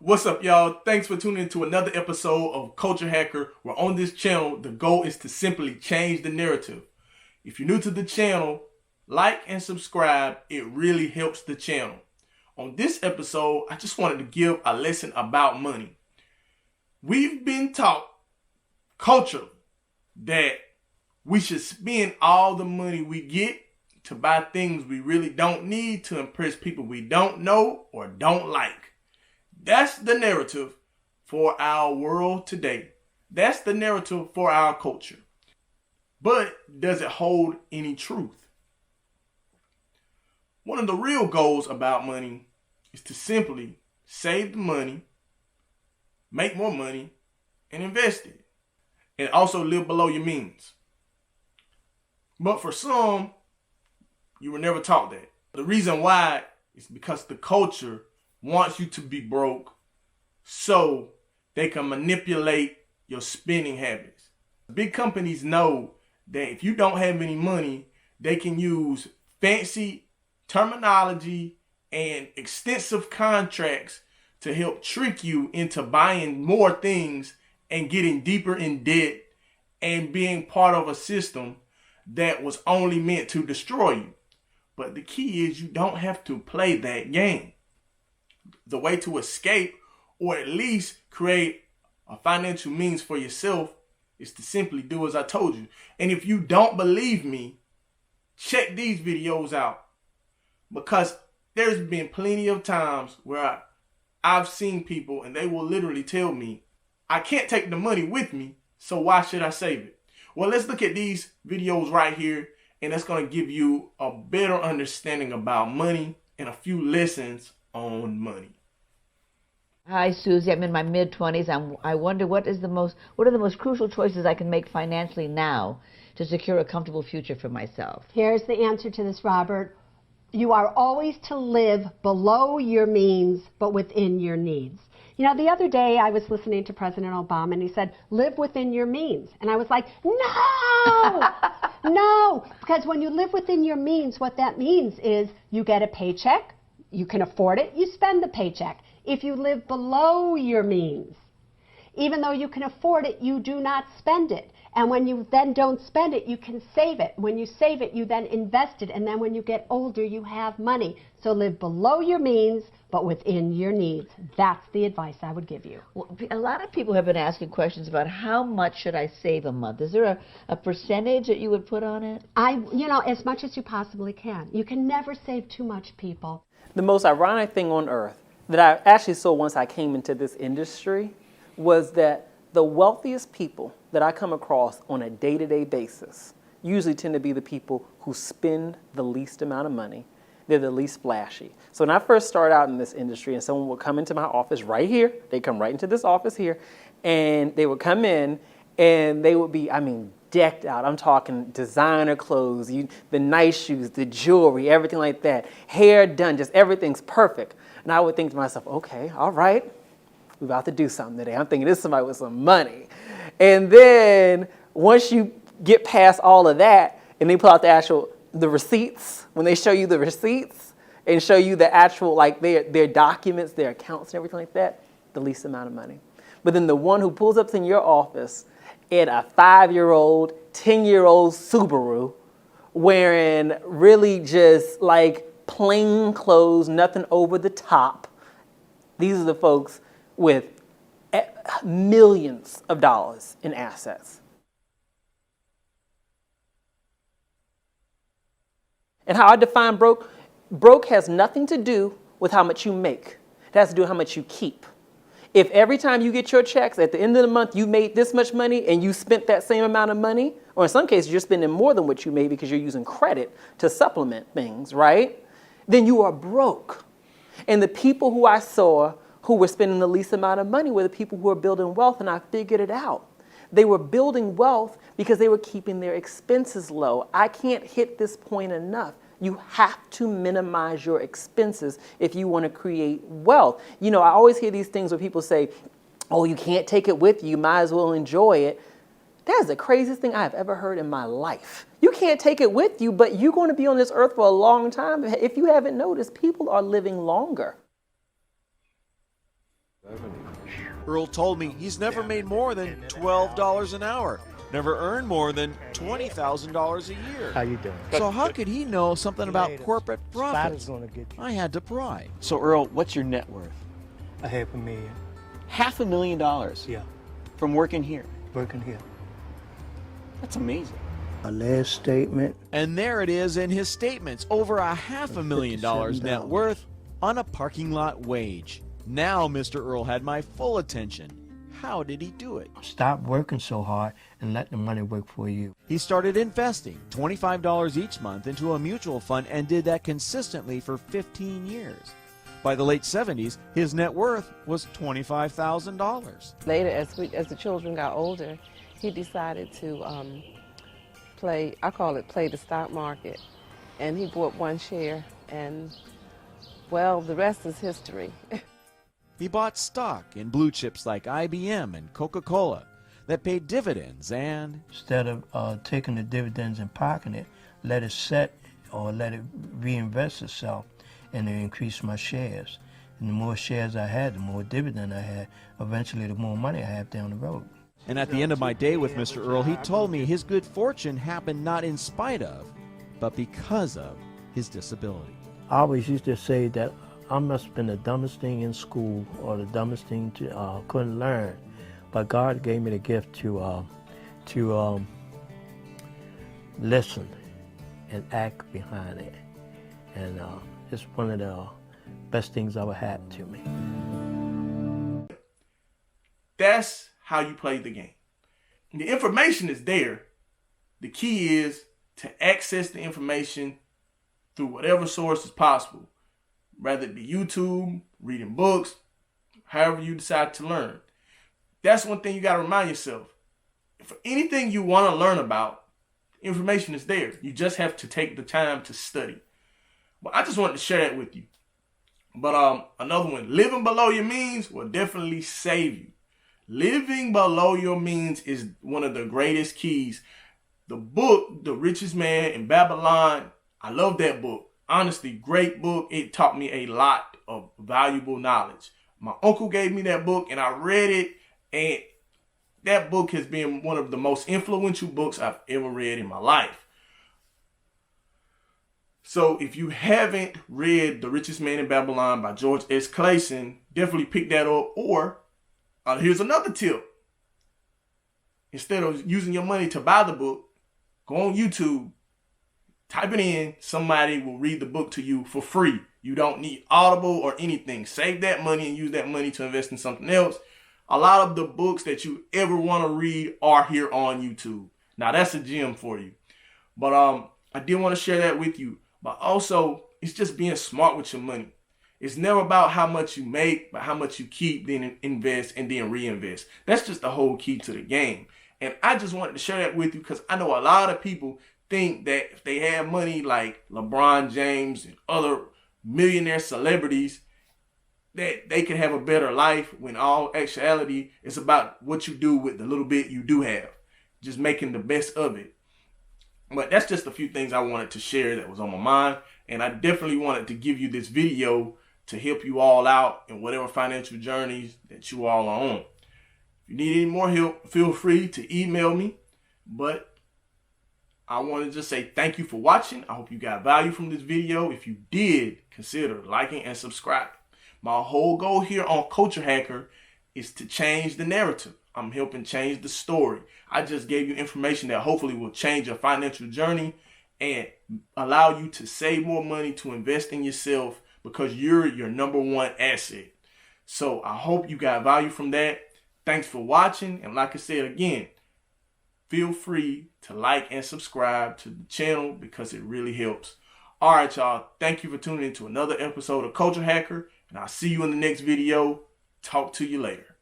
What's up, y'all? Thanks for tuning into another episode of Culture Hacker, where on this channel, the goal is to simply change the narrative. If you're new to the channel, like and subscribe. It really helps the channel. On this episode, I just wanted to give a lesson about money. We've been taught culture that we should spend all the money we get to buy things we really don't need to impress people we don't know or don't like. That's the narrative for our world today. That's the narrative for our culture. But does it hold any truth? One of the real goals about money is to simply save the money, make more money, and invest it. And also live below your means. But for some, you were never taught that. The reason why is because the culture wants you to be broke so they can manipulate your spending habits. Big companies know that if you don't have any money, they can use fancy terminology and extensive contracts to help trick you into buying more things and getting deeper in debt and being part of a system that was only meant to destroy you. But the key is you don't have to play that game. The way to escape, or at least create a financial means for yourself, is to simply do as I told you. And if you don't believe me, check these videos out. Because there's been plenty of times where I've seen people and they will literally tell me, I can't take the money with me, so why should I save it? Well, let's look at these videos right here, and that's going to give you a better understanding about money and a few lessons on money. Hi, Susie. I'm in my mid-20s. I wonder what are the most crucial choices I can make financially now to secure a comfortable future for myself? Here's the answer to this, Robert. You are always to live below your means, but within your needs. You know, the other day I was listening to President Obama, and he said, live within your means. And I was like, no, no. Because when you live within your means, what that means is you get a paycheck, you can afford it, you spend the paycheck. If you live below your means, even though you can afford it, you do not spend it. And when you then don't spend it, you can save it. When you save it, you then invest it. And then when you get older, you have money. So live below your means, but within your needs. That's the advice I would give you. Well, a lot of people have been asking questions about how much should I save a month. Is there a percentage that you would put on it? As much as you possibly can. You can never save too much, people. The most ironic thing on earth that I actually saw once I came into this industry was that the wealthiest people that I come across on a day-to-day basis usually tend to be the people who spend the least amount of money. They're the least flashy. So when I first started out in this industry and someone would come into my office right here, they come right into this office here, and they would come in and they would be, decked out. I'm talking designer clothes, the nice shoes, the jewelry, everything like that. Hair done, just everything's perfect. And I would think to myself, okay, all right, we're about to do something today. I'm thinking this is somebody with some money. And then once you get past all of that and they pull out the receipts, when they show you the receipts and show you the actual, like their documents, their accounts and everything like that, the least amount of money. But then the one who pulls up in your office in a 5-year-old, 10-year-old Subaru wearing really just like plain clothes, nothing over the top. These are the folks with millions of dollars in assets. And how I define broke has nothing to do with how much you make. It has to do with how much you keep. If every time you get your checks, at the end of the month, you made this much money and you spent that same amount of money, or in some cases, you're spending more than what you made because you're using credit to supplement things, right? Then you are broke. And the people who I saw who were spending the least amount of money were the people who were building wealth, and I figured it out. They were building wealth because they were keeping their expenses low. I can't hit this point enough. You have to minimize your expenses if you want to create wealth. I always hear these things where people say, oh, you can't take it with you. You might as well enjoy it. That is the craziest thing I've ever heard in my life. You can't take it with you, but you're going to be on this earth for a long time. If you haven't noticed, people are living longer. Earl told me he's never made more than $12 an hour, never earned more than $20,000 a year. How you doing? So how could he know something about corporate profits? Gonna get you. I had to pry. So Earl, what's your net worth? $500,000. $500,000 Yeah, from working here. working here. That's amazing. A last statement. And there it is in his statements, over $500,000 net worth on a parking lot wage. Now Mr. Earl had my full attention. How did he do it? Stop working so hard and let the money work for you. He started investing $25 each month into a mutual fund and did that consistently for 15 years. By the late 70s, his net worth was $25,000. Later, as the children got older, he decided to play the stock market. And he bought one share, and, well, the rest is history. He bought stock in blue chips like IBM and Coca-Cola that paid dividends and... Instead of taking the dividends and parking it, let it set or let it reinvest itself and it increased my shares. And the more shares I had, the more dividend I had. Eventually, the more money I have down the road. And at the end of my day with Mr. Earl, he told me his good fortune happened not in spite of, but because of his disability. I always used to say that I must have been the dumbest thing in school or the dumbest thing to couldn't learn, but God gave me the gift to listen and act behind it, and it's one of the best things ever happened to me. That's how you play the game. The information is there. The key is to access the information through whatever source is possible, whether it be YouTube, reading books, however you decide to learn. That's one thing you got to remind yourself. For anything you want to learn about, information is there. You just have to take the time to study. But I just wanted to share that with you. But another one, living below your means will definitely save you. Living below your means is one of the greatest keys. The book, The Richest Man in Babylon, I love that book. Honestly, great book. It taught me a lot of valuable knowledge. My uncle gave me that book and I read it, and that book has been one of the most influential books I've ever read in my life. So if you haven't read The Richest Man in Babylon by George S. Clason, definitely pick that up. Or here's another tip. Instead of using your money to buy the book, go on YouTube, type it in, somebody will read the book to you for free. You don't need Audible or anything. Save that money and use that money to invest in something else. A lot of the books that you ever want to read are here on YouTube. Now that's a gem for you. But I did want to share that with you. But also, it's just being smart with your money. It's never about how much you make, but how much you keep, then invest, and then reinvest. That's just the whole key to the game. And I just wanted to share that with you because I know a lot of people think that if they have money like LeBron James and other millionaire celebrities, that they can have a better life, when all actuality is about what you do with the little bit you do have. Just making the best of it. But that's just a few things I wanted to share that was on my mind. And I definitely wanted to give you this video to help you all out in whatever financial journeys that you all are on. If you need any more help, feel free to email me. But I want to just say thank you for watching. I hope you got value from this video. If you did, consider liking and subscribing. My whole goal here on CultuR is to change the narrative. I'm helping change the story. I just gave you information that hopefully will change your financial journey and allow you to save more money to invest in yourself, because you're your number one asset. So I hope you got value from that. Thanks for watching. And like I said again, feel free to like and subscribe to the channel because it really helps. All right, y'all. Thank you for tuning in to another episode of CultuR, and I'll see you in the next video. Talk to you later.